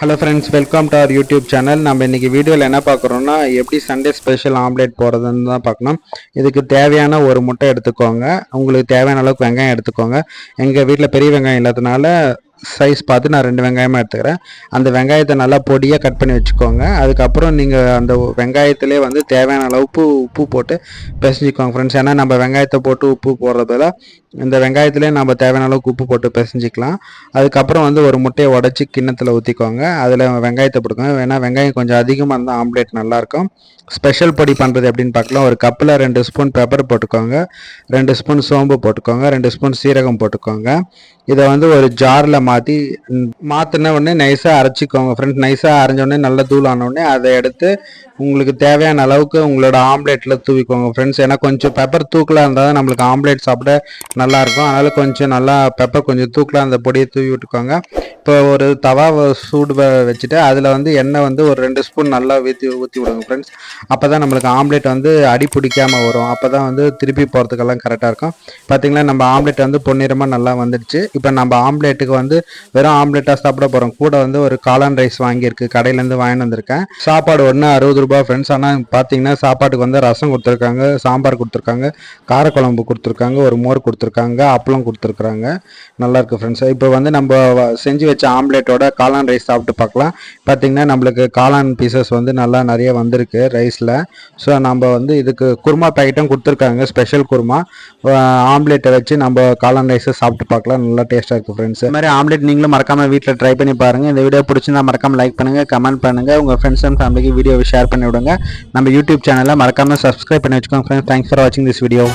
Hello friends, welcome to our YouTube channel. நம்ம இன்றைக்கி வீடியோவில் என்ன பார்க்குறோன்னா, எப்படி சண்டே ஸ்பெஷல் ஆம்லேட் போடுறதுன்னு தான் பார்க்கணும். இதுக்கு தேவையான ஒரு முட்டை எடுத்துக்கோங்க. உங்களுக்கு தேவையான அளவுக்கு வெங்காயம் எடுத்துக்கோங்க. எங்கள் வீட்டில் பெரிய வெங்காயம் இல்லாதனால சைஸ் பார்த்து நான் 2 வெங்காயமாக எடுத்துக்கிறேன். அந்த வெங்காயத்தை நல்லா பொடியாக கட் பண்ணி வச்சுக்கோங்க. அதுக்கப்புறம் நீங்கள் அந்த வெங்காயத்திலே வந்து தேவையான அளவுக்கு உப்பு போட்டு பிசைஞ்சிக்கோங்க ஃப்ரெண்ட்ஸ். ஏன்னா நம்ம வெங்காயத்தை போட்டு உப்பு போடுறதில் இந்த வெங்காயத்திலே நம்ம தேவையான அளவுக்கு உப்பு போட்டு பிசைஞ்சிக்கலாம். அதுக்கப்புறம் வந்து ஒரு முட்டையை உடச்சி கிண்ணத்தில் ஊற்றிக்கோங்க. அதில் வெங்காயத்தை போட்டுக்கோங்க. ஏன்னா வெங்காயம் கொஞ்சம் அதிகமாக இருந்தால் ஆம்லேட் நல்லாயிருக்கும். ஸ்பெஷல் பொடி பண்ணுறது எப்படின்னு பார்க்கலாம். ஒரு கப்பில் 2 ஸ்பூன் பெப்பர் போட்டுக்கோங்க, 2 ஸ்பூன் சோம்பு போட்டுக்கோங்க, 2 ஸ்பூன் சீரகம் போட்டுக்கோங்க. இதை வந்து ஒரு ஜாரில் மாற்றின உடனே நைஸாக அரைச்சிக்கோங்க ஃப்ரெண்ட்ஸ். நைஸாக அரைஞ்ச உடனே நல்ல தூள் ஆன உடனே அதை எடுத்து உங்களுக்கு தேவையான அளவுக்கு உங்களோட ஆம்லேட்டில் தூவிக்கோங்க ஃப்ரெண்ட்ஸ். ஏன்னா கொஞ்சம் பெப்பர் தூக்கலாக இருந்தால் தான் நம்மளுக்கு ஆம்லேட் சாப்பிட நல்லாயிருக்கும். அதனால் கொஞ்சம் நல்லா பெப்பர் கொஞ்சம் தூக்கலாக அந்த பொடியை தூவி விட்டுக்கோங்க. இப்போ ஒரு தவா சூடு வச்சுட்டு அதில் வந்து எண்ணெய் வந்து ஒரு 2 ஸ்பூன் நல்லா ஊற்றி விடுங்க ஃப்ரெண்ட்ஸ். அப்போ தான் நம்மளுக்கு ஆம்லேட் வந்து அடி பிடிக்காமல் வரும். அப்போ தான் வந்து திருப்பி போகிறதுக்கெல்லாம் கரெக்டாக இருக்கும். பார்த்திங்களா, நம்ம ஆம்லேட் வந்து பொன்னிறமாக நல்லா வந்துடுச்சு. இப்போ நம்ம ஆம்லேட்டுக்கு வந்து வெறும் ஆம்லேட்டாக சாப்பிட போகிறோம். கூட வந்து ஒரு காளான் ரைஸ் வாங்கியிருக்கு, கடையிலேருந்து வாங்கிட்டு வந்திருக்கேன். சாப்பாடு ஒன்று 60 ரூபா ஃப்ரெண்ட்ஸ். ஆனால் பார்த்தீங்கன்னா சாப்பாட்டுக்கு வந்து ரசம் கொடுத்துருக்காங்க, சாம்பார் கொடுத்துருக்காங்க, காரக்குழம்பு கொடுத்துருக்காங்க, ஒரு மோர் கொடுத்துருக்காங்க, அப்பளம் கொடுத்துருக்குறாங்க. நல்லாயிருக்கு ஃப்ரெண்ட்ஸ். இப்போ வந்து நம்ம செஞ்சு வச்ச ஆம்லேட்டோட காளான் ரைஸ் சாப்பிட்டு பார்க்கலாம். பார்த்திங்கன்னா நம்மளுக்கு காளான் பீசஸ் வந்து நல்லா நிறைய வந்திருக்கு ரைஸில். ஸோ நம்ம வந்து இதுக்கு குருமா பேக்கெட்டும் கொடுத்துருக்காங்க, ஸ்பெஷல் குருமா. ஆம்லேட்டை வச்சு நம்ம காளான் ரைஸை சாப்பிட்டு பார்க்கலாம். நல்லா டேஸ்ட்டாக இருக்குது ஃப்ரெண்ட்ஸ். இந்த மாதிரி ஆம்லேட் நீங்களும் மறக்காமல் வீட்டில் ட்ரை பண்ணி பாருங்கள். இந்த வீடியோ பிடிச்சிருந்தா மறக்காமல் லைக் பண்ணுங்கள், கமெண்ட் பண்ணுங்கள், உங்கள் ஃப்ரெண்ட்ஸ் அண்ட் ஃபேமிலிக்கு வீடியோவை ஷேர் பண்ணி விடுங்க. நம்ம யூடியூப் சேனலை மறக்காமல் சப்ஸ்கிரைப் பண்ணி வச்சுக்கோங்க ஃப்ரெண்ட்ஸ். தேங்க்ஸ் ஃபார் வாட்சிங் திஸ் வீடியோ.